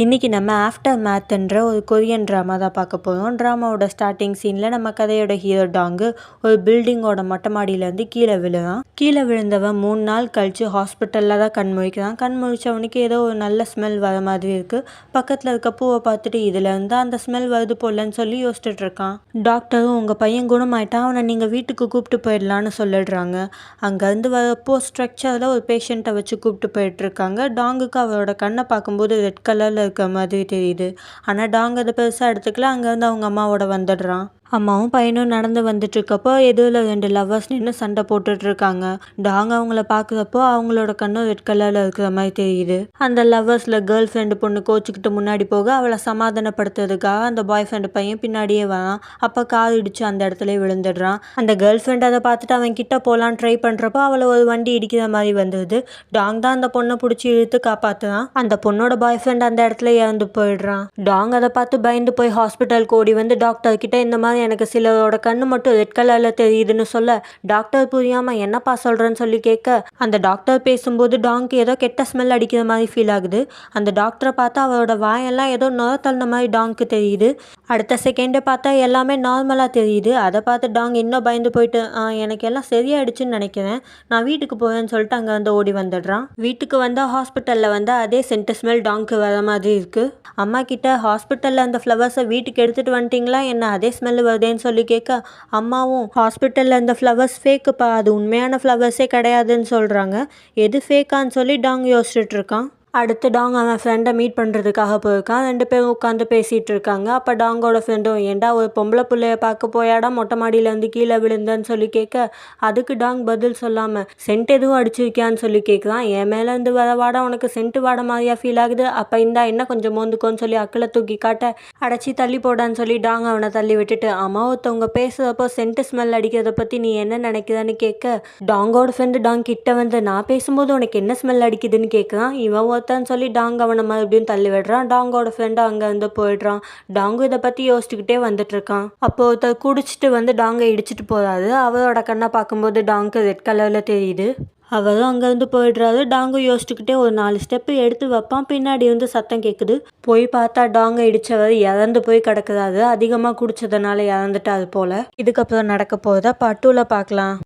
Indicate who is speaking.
Speaker 1: இன்னைக்கு நம்ம ஆஃப்டர் மேத்ன்ற ஒரு கொரியன் ட்ராமா தான் பார்க்க போகிறோம். ட்ராமாவோட ஸ்டார்டிங் சீனில் நம்ம கதையோட ஹீரோ டாங்கு ஒரு பில்டிங்கோட மொட்டை மாடியிலேருந்து கீழே விழுறான். கீழே விழுந்தவன் 3 நாள் கழிச்சு ஹாஸ்பிட்டலில் தான் கண் முழிக்கிறான். கண் முழிச்சவனுக்கு ஏதோ ஒரு நல்ல ஸ்மெல் வர மாதிரி இருக்குது. பக்கத்தில் இருக்க பூவை பார்த்துட்டு இதுலேருந்து அந்த ஸ்மெல் வருது போலன்னு சொல்லி யோசிச்சுட்டு இருக்கான். டாக்டரும் உங்கள் பையன் குணமாயிட்டான், அவனை நீங்கள் வீட்டுக்கு கூப்பிட்டு போயிடலான்னு சொல்லிடுறாங்க. அங்கேருந்து வரப்போ ஸ்ட்ரக்சரில் ஒரு பேஷண்ட்டை வச்சு கூப்பிட்டு போயிட்டுருக்காங்க. டாங்குக்கு அவரோட கண்ணை பார்க்கும்போது ரெட் கலரில் இருக்க மாதிரி தெரியுது. ஆனால் டாங் அதை பெருசாக எடுத்துக்கல. அங்கேருந்து அவங்க அம்மாவோட வந்துடுறான். அம்மாவும் பையனும் நடந்து வந்துட்டு இருக்கப்போ எதிரில் 2 லவ்வர்ஸ் நின்று சண்டை போட்டுட்டு இருக்காங்க. டாங் அவங்கள பார்க்குறப்போ அவங்களோட கண்ணும் ரெட் கலரில் இருக்கிற மாதிரி தெரியுது. அந்த லவ்வர்ஸில் கேர்ள் ஃப்ரெண்டு பொண்ணு கோச்சிக்கிட்டு முன்னாடி போக அவளை சமாதானப்படுத்துறதுக்காக அந்த பாய் ஃப்ரெண்டு பையன் பின்னாடியே வரான். அப்போ கார் இடிச்சு அந்த இடத்துல விழுந்துடுறான். அந்த கேர்ள் ஃப்ரெண்ட் அதை பார்த்துட்டு அவன் கிட்ட போகலான்னு ட்ரை பண்ணுறப்போ அவளை ஒரு வண்டி இடிக்கிற மாதிரி வந்துடுது. டாங் தான் அந்த பொண்ணை பிடிச்சி இழுத்து காப்பாற்றுறான். அந்த பொண்ணோட பாய் ஃப்ரெண்ட் அந்த இடத்துல இறந்து போயிடுறான். டாங் அதை பார்த்து பயந்து போய் ஹாஸ்பிட்டலுக்கு ஓடி வந்து டாக்டர் கிட்ட இந்த மாதிரி எனக்கு சிலரோட கண்ணு மட்டும் ரெட் கலர்ல தெரியுதுன்னு சொல்ல, டாக்டர் புரியாம என்னப்பா சொல்றேன்னு சொல்லி கேட்க, அந்த டாக்டர் பேசும்போது டாங்க்கு ஏதோ கெட்ட ஸ்மெல் அடிக்கிற மாதிரி ஃபீல் ஆகுது. அந்த டாக்டரை பார்த்தா அவரோட வாயெல்லாம் ஏதோ நுர தள்ளின மாதிரி டாங்க்கு தெரியுது. அடுத்த செகண்டை பார்த்தா எல்லாமே நார்மலாக தெரியுது. அதை பார்த்து டாங் இன்னும் பயந்து போயிட்டு எனக்கு எல்லாம் சரியாயிடுச்சுன்னு நினைக்கிறேன், நான் வீட்டுக்கு போவேன்னு சொல்லிட்டு அங்கே வந்து ஓடி வந்துடுறான். வீட்டுக்கு வந்தால் ஹாஸ்பிட்டலில் வந்து அதே சென்ட் ஸ்மெல் டாங்க்கு வர மாதிரி இருக்கு. அம்மா கிட்ட ஹாஸ்பிட்டலில் அந்த ஃப்ளவர்ஸை வீட்டுக்கு எடுத்துகிட்டு வந்துட்டிங்களா, என்ன அதே ஸ்மெல் வருதேன்னு சொல்லி கேட்க, அம்மாவும் ஹாஸ்பிட்டலில் அந்த ஃப்ளவர்ஸ் ஃபேக்குப்பா, அது உண்மையான ஃப்ளவர்ஸே கிடையாதுன்னு சொல்கிறாங்க. எது ஃபேக்கான்னு சொல்லி டாங் யோசிச்சுட்டு இருக்கான். அடுத்து டாங் அவன் ஃப்ரெண்டை மீட் பண்ணுறதுக்காக போயிருக்கான். 2 பேரும் உட்காந்து பேசிகிட்டு இருக்காங்க. அப்போ டாங்கோட ஃப்ரெண்டும் ஏண்டா ஒரு பொம்பளை பிள்ளைய பார்க்க போயாடா மொட்டை மாடியிலேருந்து கீழே விழுந்தேன்னு சொல்லி கேட்க, அதுக்கு டாங் பதில் சொல்லாமல் சென்ட் எதுவும் அடிச்சிருக்கியான்னு சொல்லி கேட்குறான். என் மேலேருந்து வர வாடா உனக்கு சென்ட்டு வாட மாதிரியா ஃபீல் ஆகுது, அப்போ இந்தா என்ன கொஞ்சம் மோந்துக்கோன்னு சொல்லி அக்கில் தூக்கி காட்ட, அடைச்சி தள்ளி போடான்னு சொல்லி டாங் அவனை தள்ளி விட்டுட்டு, அம்மா ஒருத்தவங்க பேசுகிறப்போ சென்ட்டு ஸ்மெல் அடிக்கிறத பற்றி நீ என்ன நினைக்கிறன்னு கேட்க, டாங்கோட ஃப்ரெண்டு டாங் கிட்ட வந்து நான் பேசும்போது உனக்கு என்ன ஸ்மெல் அடிக்குதுன்னு கேட்குறான். இவன் சொல்லி டாங் அவனை மறுபடியும் தள்ளி விடுறான். டாங்கோட ஃப்ரெண்டு அங்க இருந்து போயிடுறான். டாங்கு இதை பத்தி யோசிச்சுக்கிட்டே வந்துட்டு இருக்கான். அப்போ ஒருத்தர் குடிச்சிட்டு வந்து டாங்கை இடிச்சிட்டு போறாரு. அவரோட கண்ணை பார்க்கும்போது டாங்கு ரெட் கலர்ல தெரியுது. அவரும் அங்கேருந்து போயிடுறாரு. டாங்கு யோசிச்சுக்கிட்டே ஒரு 4 ஸ்டெப்பு எடுத்து வைப்பான். பின்னாடி வந்து சத்தம் கேட்குது. போய் பார்த்தா டாங்கை இடிச்சவர் இறந்து போய் கிடக்குறாரு. அதிகமாக குடிச்சதுனால இறந்துட்டாரு போல. இதுக்கப்புறம் நடக்க போகிறத பார்ட் 2ல பார்க்கலாம்.